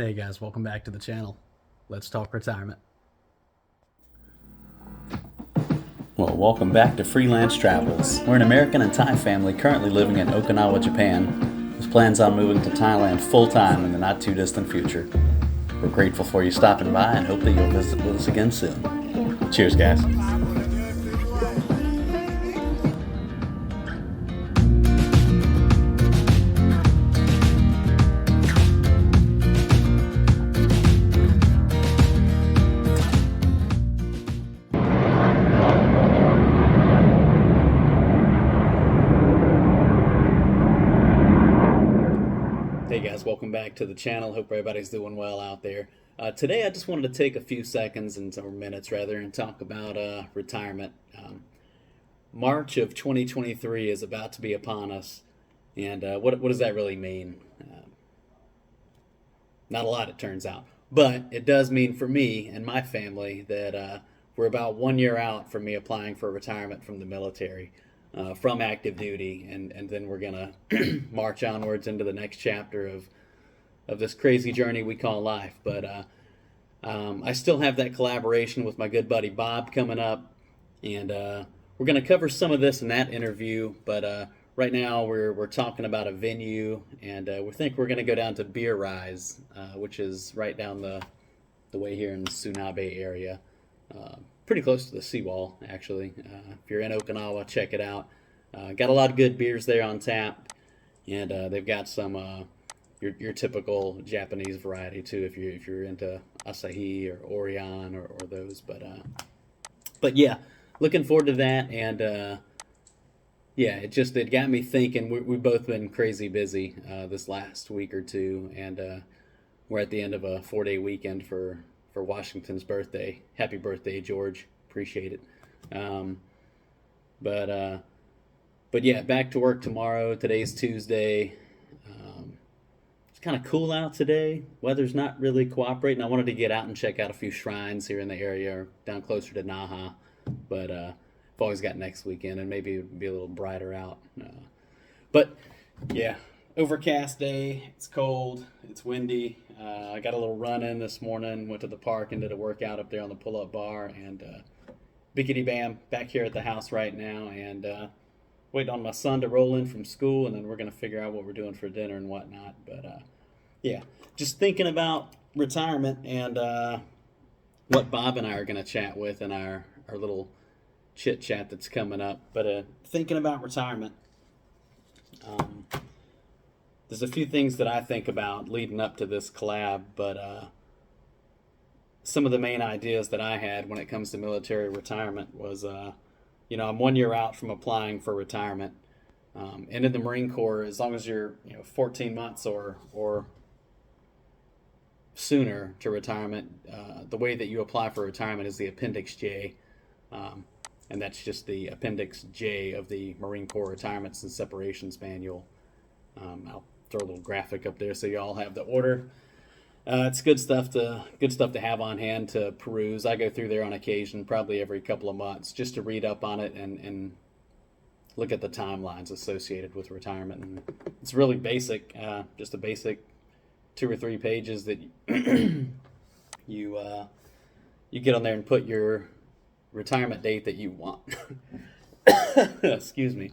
Hey guys, welcome back to the channel. Let's talk retirement. Well, welcome back to Freelance Travels. We're an American and Thai family currently living in Okinawa, Japan, with plans on moving to Thailand full-time in the not-too-distant future. We're grateful for you stopping by and hope that you'll visit with us again soon. Cheers, guys. Hey guys, welcome back to the channel. Hope everybody's doing well out there. Today I just wanted to take a few seconds, or minutes rather, and talk about retirement. March of 2023 is about to be upon us, and what does that really mean? Not a lot, it turns out. But it does mean for me and my family that we're about 1 year out from me applying for retirement from the military, from active duty, and then we're going to march onwards into the next chapter of this crazy journey we call life. But I still have that collaboration with my good buddy Bob coming up, and we're going to cover some of this in that interview. But right now we're talking about a venue, and we think we're going to go down to Rize, which is right down the way here in the Tsunabe area. Pretty close to the seawall, actually. If you're in Okinawa, check it out. Got a lot of good beers there on tap, and they've got some your typical Japanese variety too. If you're into Asahi or Orion or those, but yeah, looking forward to that. And yeah, it got me thinking. We've both been crazy busy this last week or two, and we're at the end of a 4-day weekend for Washington's birthday. Happy birthday, George! Appreciate it. Um, but yeah, back to work tomorrow. Today's Tuesday. It's kind of cool out today. Weather's not really cooperating. I wanted to get out and check out a few shrines here in the area, or down closer to Naha, but I've always got next weekend, and maybe it'll be a little brighter out. But yeah, overcast day. It's cold. It's windy. I got a little run in this morning. Went to the park and did a workout up there on the pull-up bar. And bickety bam, back here at the house right now, and waiting on my son to roll in from school, and then we're gonna figure out what we're doing for dinner and whatnot. But yeah, just thinking about retirement and what Bob and I are gonna chat with in our little chit chat that's coming up. But thinking about retirement. Um, there's a few things that I think about leading up to this collab, but some of the main ideas that I had when it comes to military retirement was, I'm 1 year out from applying for retirement. And in the Marine Corps, as long as you're 14 months or sooner to retirement, the way that you apply for retirement is the Appendix J. And that's just the Appendix J of the Marine Corps Retirements and Separations Manual. I'll throw a little graphic up there so you all have the order. It's good stuff to have on hand to peruse. I go through there on occasion, probably every couple of months, just to read up on it and look at the timelines associated with retirement. And it's really basic, just a basic 2 or 3 pages that you get on there and put your retirement date that you want. Excuse me,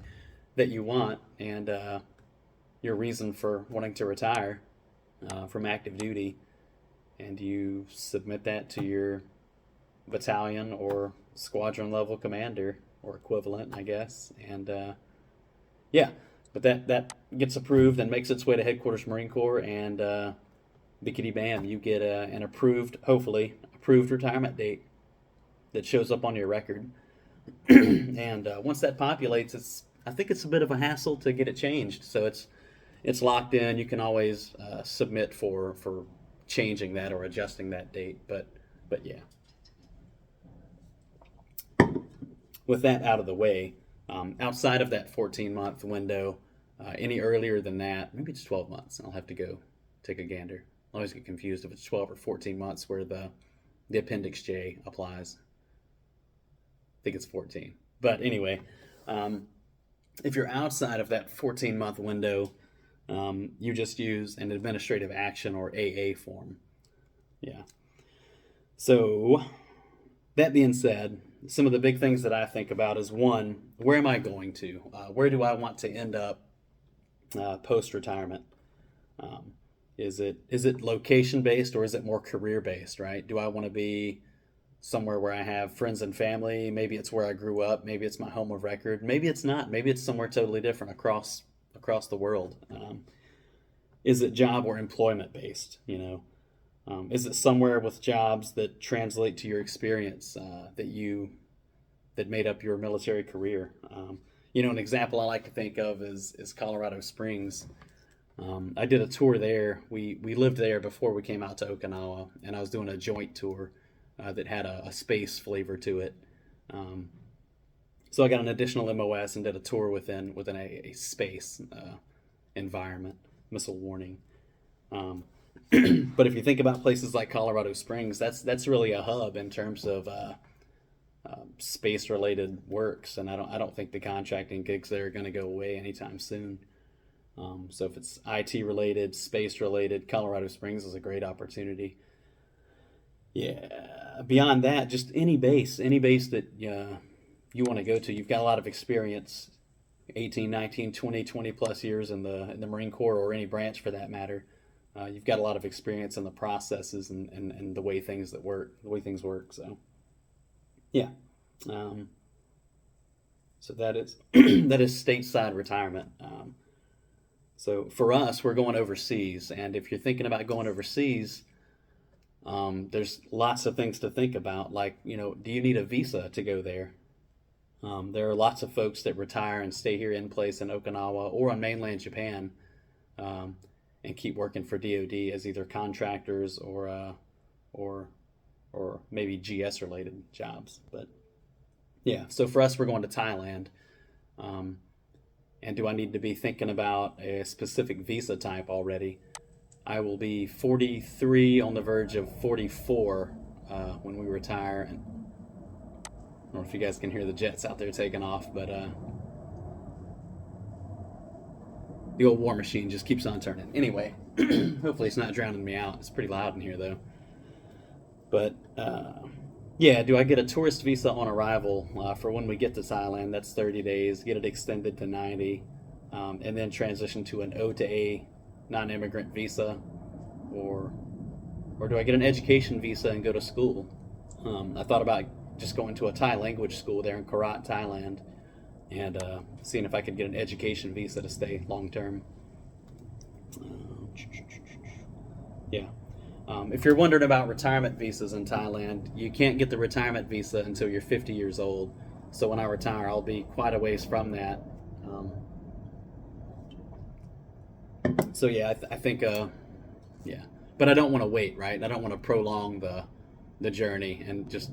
that you want, and your reason for wanting to retire from active duty, and you submit that to your battalion or squadron level commander or equivalent, I guess. And yeah, but that gets approved and makes its way to headquarters Marine Corps, and bickety bam, you get an hopefully approved retirement date that shows up on your record. And once that populates, I think it's a bit of a hassle to get it changed. So it's locked in. You can always submit for changing that or adjusting that date. But yeah. With that out of the way, outside of that 14-month window, any earlier than that, maybe it's 12 months. I'll have to go take a gander. I always get confused if it's 12 or 14 months where the Appendix J applies. I think it's 14. But anyway, if you're outside of that 14-month window, You just use an administrative action or AA form. Yeah. So that being said, some of the big things that I think about is one, where am I going to? Where do I want to end up post retirement? Is it location based or is it more career based? Right? Do I want to be somewhere where I have friends and family? Maybe it's where I grew up. Maybe it's my home of record. Maybe it's not. Maybe it's somewhere totally different across the world. Is it job or employment based? Is it somewhere with jobs that translate to your experience that made up your military career? An example I like to think of is Colorado Springs. I did a tour there. We lived there before we came out to Okinawa, and I was doing a joint tour that had a space flavor to it. So I got an additional MOS and did a tour within a space environment, missile warning. But if you think about places like Colorado Springs, that's really a hub in terms of space related works, and I don't think the contracting gigs there are going to go away anytime soon. So if it's IT related, space related, Colorado Springs is a great opportunity. Yeah. Beyond that, just any base that you want to go to. You've got a lot of experience, 18, 19, 20 plus years in the Marine Corps or any branch for that matter. You've got a lot of experience in the processes and the way things work. So, yeah. So that is that is stateside retirement. So for us, we're going overseas, and if you're thinking about going overseas, there's lots of things to think about. Like, do you need a visa to go there? There are lots of folks that retire and stay here in place in Okinawa or on mainland Japan, and keep working for DoD as either contractors or maybe GS related jobs. But yeah, so for us, we're going to Thailand. And do I need to be thinking about a specific visa type already? I will be 43 on the verge of 44 when we retire. And I don't know if you guys can hear the jets out there taking off, but the old war machine just keeps on turning. Anyway, hopefully it's not drowning me out. It's pretty loud in here, though. But yeah, do I get a tourist visa on arrival for when we get to Thailand? That's 30 days. Get it extended to 90, and then transition to an O to A non-immigrant visa, or do I get an education visa and go to school? I thought about just going to a Thai language school there in Korat, Thailand, and seeing if I could get an education visa to stay long term. Yeah. If you're wondering about retirement visas in Thailand, you can't get the retirement visa until you're 50 years old. So when I retire, I'll be quite a ways from that. So yeah, I think, yeah. But I don't want to wait, right? I don't want to prolong the journey and just,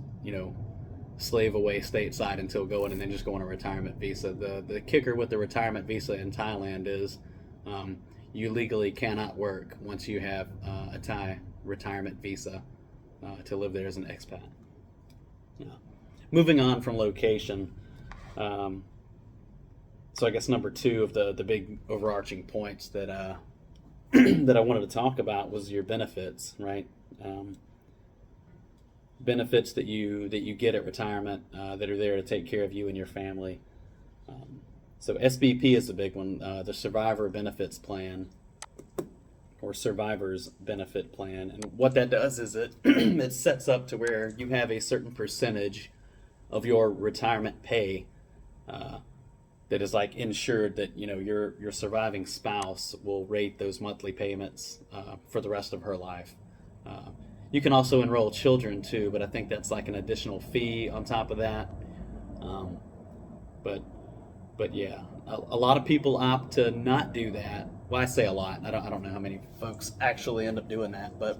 slave away stateside until going and then just go on a retirement visa. The kicker with the retirement visa in Thailand is you legally cannot work once you have a Thai retirement visa to live there as an expat. Yeah. Moving on from location, so I guess number 2 of the big overarching points that that I wanted to talk about was your benefits, right? Benefits that you get at retirement that are there to take care of you and your family. So SBP is a big one, the Survivor Benefits Plan, or Survivor's Benefit Plan. And what that does is it sets up to where you have a certain percentage of your retirement pay that is like insured that your surviving spouse will rate those monthly payments for the rest of her life. You can also enroll children too, but I think that's like an additional fee on top of that. But yeah, a lot of people opt to not do that. Well, I say a lot. I don't know how many folks actually end up doing that, but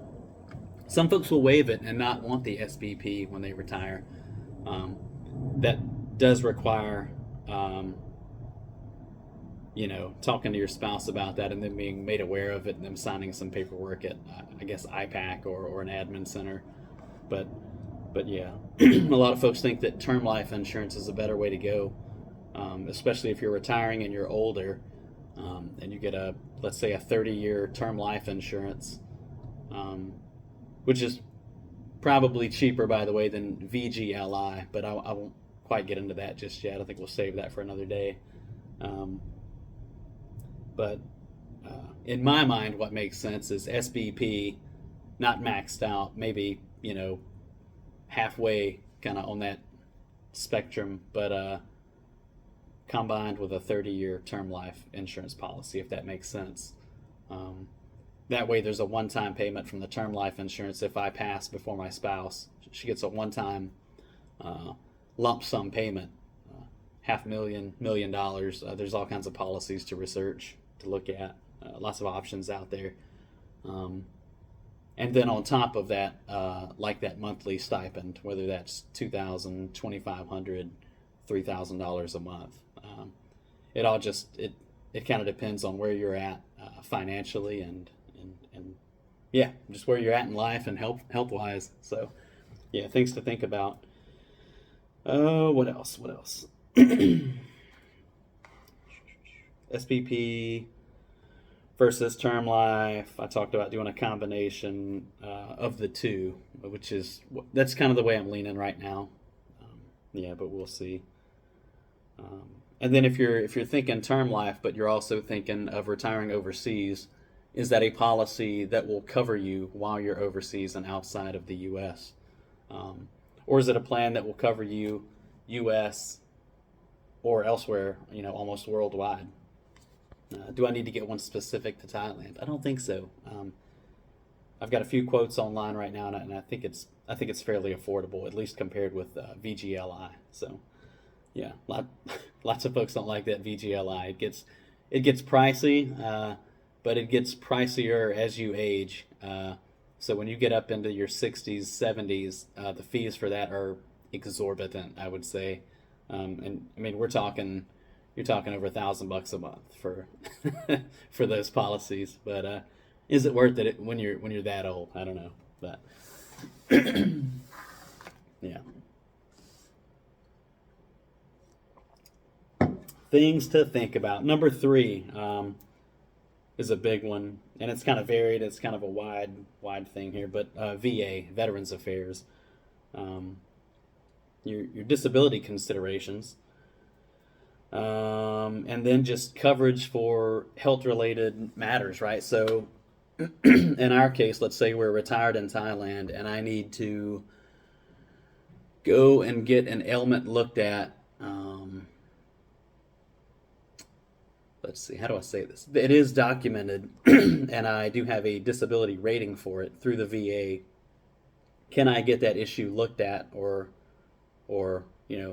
some folks will waive it and not want the SBP when they retire. That does require, talking to your spouse about that and then being made aware of it and them signing some paperwork at, I guess, IPAC or an admin center. But yeah, a lot of folks think that term life insurance is a better way to go, especially if you're retiring and you're older. and you get let's say a 30-year term life insurance, which is probably cheaper, by the way, than VGLI, but I won't quite get into that just yet. I think we'll save that for another day. But in my mind, what makes sense is SBP, not maxed out, maybe, halfway kind of on that spectrum, but combined with a 30-year term life insurance policy, if that makes sense. That way, there's a one-time payment from the term life insurance. If I pass before my spouse, she gets a one-time lump sum payment, $500,000, $1 million. There's all kinds of policies to research, to look at, lots of options out there. And then on top of that, like that monthly stipend, whether that's $2,000, $2,500, $3,000 a month. It all just it kind of depends on where you're at financially and yeah, just where you're at in life and health wise. So yeah, things to think about. What else? SPP versus term life. I talked about doing a combination of the two, that's kind of the way I'm leaning right now. Yeah, but we'll see. And then if you're thinking term life, but you're also thinking of retiring overseas, is that a policy that will cover you while you're overseas and outside of the U.S.? Or is it a plan that will cover you U.S. or elsewhere, almost worldwide? Do I need to get one specific to Thailand? I don't think so. I've got a few quotes online right now, and I think it's fairly affordable, at least compared with VGLI. So, yeah, lots of folks don't like that VGLI. It gets pricey, but it gets pricier as you age. So when you get up into your 60s, 70s, the fees for that are exorbitant, I would say. And I mean, you're talking over $1,000 a month for for those policies. But is it worth it when you're that old? I don't know, but yeah. Things to think about. Number 3 is a big one, and it's kind of varied. It's kind of a wide thing here, but VA, Veterans Affairs, your disability considerations, and then just coverage for health-related matters, right? So in our case, let's say we're retired in Thailand, and I need to go and get an ailment looked at. Let's see, how do I say this? It is documented, and I do have a disability rating for it through the VA. Can I get that issue looked at or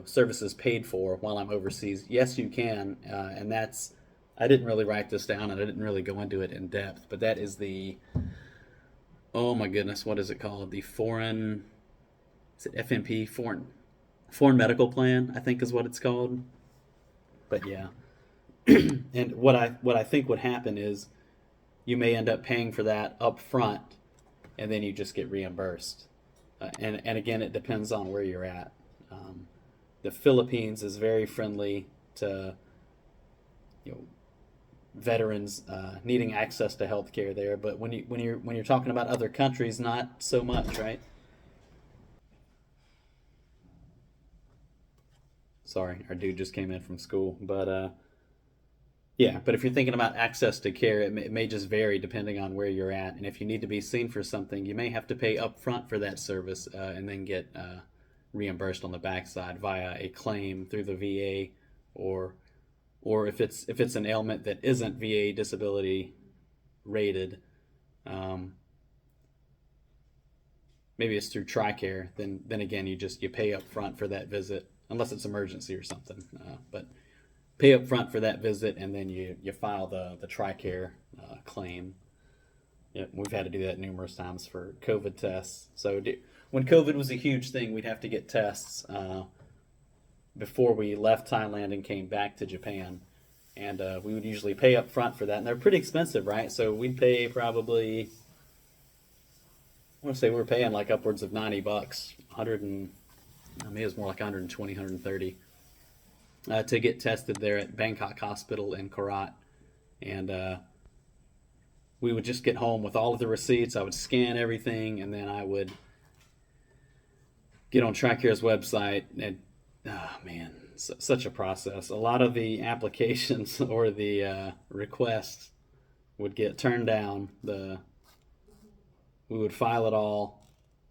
services paid for while I'm overseas? Yes, you can, and I didn't really write this down, and I didn't really go into it in depth, but that is oh my goodness, what is it called? The is it FMP, Foreign Medical Plan, I think is what it's called. But yeah. And what I think would happen is you may end up paying for that up front, and then you just get reimbursed. And again, it depends on where you're at. The Philippines is very friendly to veterans needing access to health care there, but when you're talking about other countries, not so much, right? Sorry, our dude just came in from school, but yeah, but if you're thinking about access to care, it may just vary depending on where you're at. And if you need to be seen for something, you may have to pay up front for that service and then get reimbursed on the backside via a claim through the VA, or if it's an ailment that isn't VA disability rated, maybe it's through TRICARE. Then again, you pay up front for that visit, unless it's emergency or something. But pay up front for that visit, and then you file the TRICARE claim. Yeah, we've had to do that numerous times for COVID tests. So when COVID was a huge thing, we'd have to get tests before we left Thailand and came back to Japan. And we would usually pay up front for that. And they're pretty expensive, right? So we'd pay probably, I want to say we were paying like upwards of $90, maybe it was more like 120, 130. To get tested there at Bangkok Hospital in Korat. and we would just get home with all of the receipts. I would scan everything, and then I would get on TRICARE's website, and oh man, such a process. A lot of the applications or the requests would get turned down. We would file it all.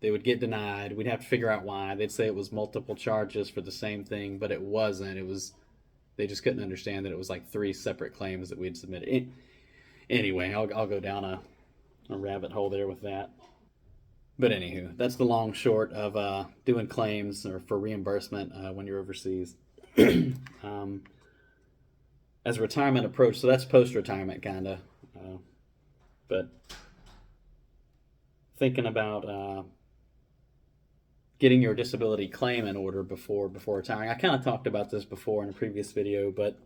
They would get denied. We'd have to figure out why. They'd say it was multiple charges for the same thing, but it wasn't. It was, they just couldn't understand that it was like 3 separate claims that we'd submitted. Anyway, I'll go down a rabbit hole there with that. But anywho, that's the long short of doing claims or for reimbursement when you're overseas. As retirement approach, so that's post-retirement kind of. But thinking about getting your disability claim in order before retiring. I kind of talked about this before in a previous video, but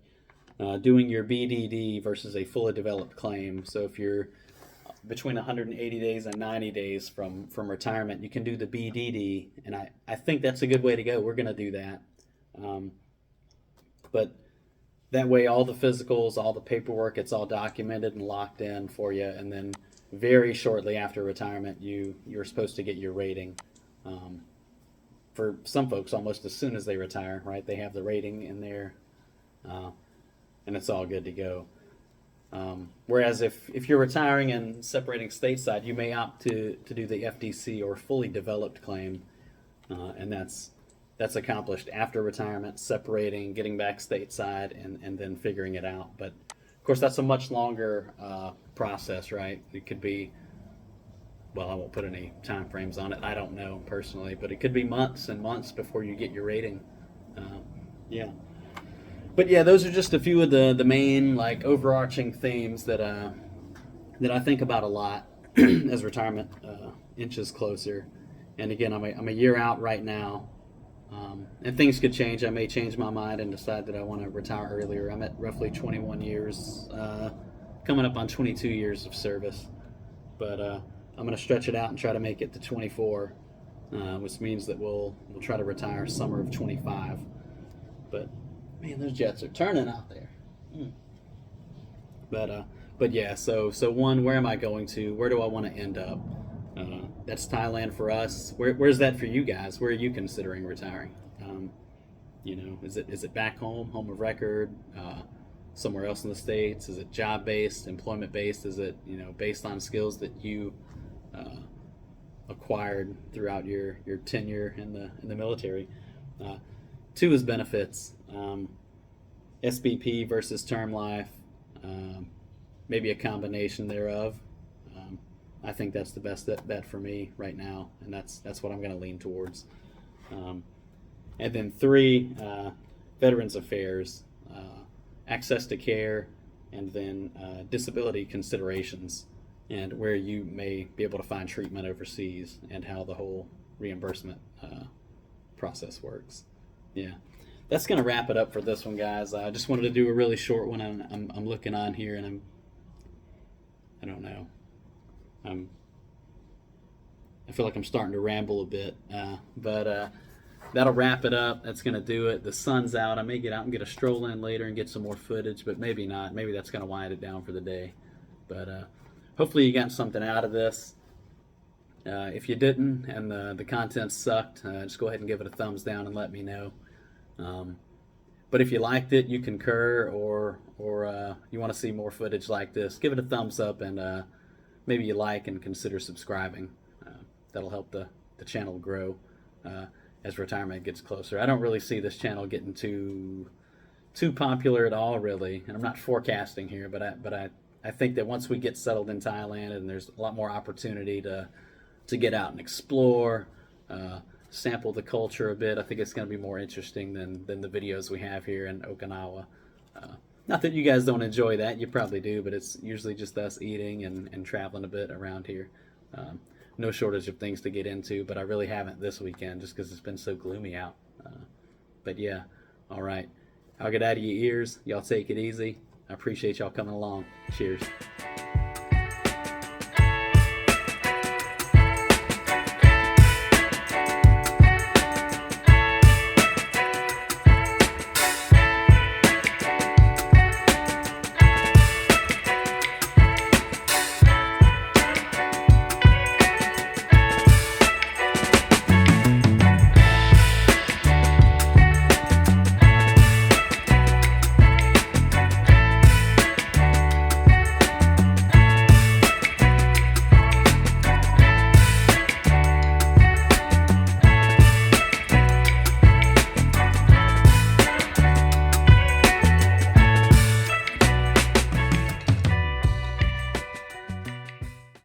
doing your BDD versus a fully developed claim. So if you're between 180 days and 90 days from retirement, you can do the BDD, and I think that's a good way to go. We're going to do that. But that way all the physicals, all the paperwork, it's all documented and locked in for you, and then very shortly after retirement, you're supposed to get your rating. For some folks, almost as soon as they retire, right? They have the rating in there, and it's all good to go. Whereas if you're retiring and separating stateside, you may opt to do the FDC or fully developed claim, and that's accomplished after retirement, separating, getting back stateside, and then figuring it out. But of course, that's a much longer process, right? It could be, well, I won't put any time frames on it. I don't know personally, but it could be months and months before you get your rating. Yeah. But yeah, those are just a few of the main like overarching themes that I think about a lot as retirement inches closer. And again, I'm a year out right now, and things could change. I may change my mind and decide that I want to retire earlier. I'm at roughly 21 years, coming up on 22 years of service, but I'm going to stretch it out and try to make it to 24, which means that we'll try to retire summer of 25. But man, those jets are turning out there. But yeah, so one, where am I going to? Where do I want to end up? That's Thailand for us. Where's that for you guys? Where are you considering retiring? Is it back home of record, somewhere else in the States? Is it job based, employment based? Is it based on skills that you acquired throughout your tenure in the military? 2 is benefits. SBP versus term life, maybe a combination thereof. I think that's the best bet for me right now, and that's what I'm going to lean towards. And then 3, Veterans Affairs, access to care, and then disability considerations, and where you may be able to find treatment overseas, and how the whole reimbursement process works. Yeah. That's going to wrap it up for this one, guys. I just wanted to do a really short one. I'm looking on here, and I don't know. I feel like I'm starting to ramble a bit, but that'll wrap it up. That's going to do it. The sun's out. I may get out and get a stroll in later and get some more footage, but maybe not. Maybe that's going to wind it down for the day. But hopefully you got something out of this. If you didn't and the content sucked, just go ahead and give it a thumbs down and let me know. But if you liked it, you concur, or you want to see more footage like this, give it a thumbs up, and maybe you like and consider subscribing. That'll help the channel grow as retirement gets closer. I don't really see this channel getting too popular at all, really, and I'm not forecasting here, but I think that once we get settled in Thailand and there's a lot more opportunity to get out and explore, sample the culture a bit, I think it's going to be more interesting than the videos we have here in Okinawa. Not that you guys don't enjoy that, you probably do, but it's usually just us eating and traveling a bit around here. No shortage of things to get into, but I really haven't this weekend just because it's been so gloomy out. But yeah, all right. I'll get out of your ears. Y'all take it easy. I appreciate y'all coming along. Cheers.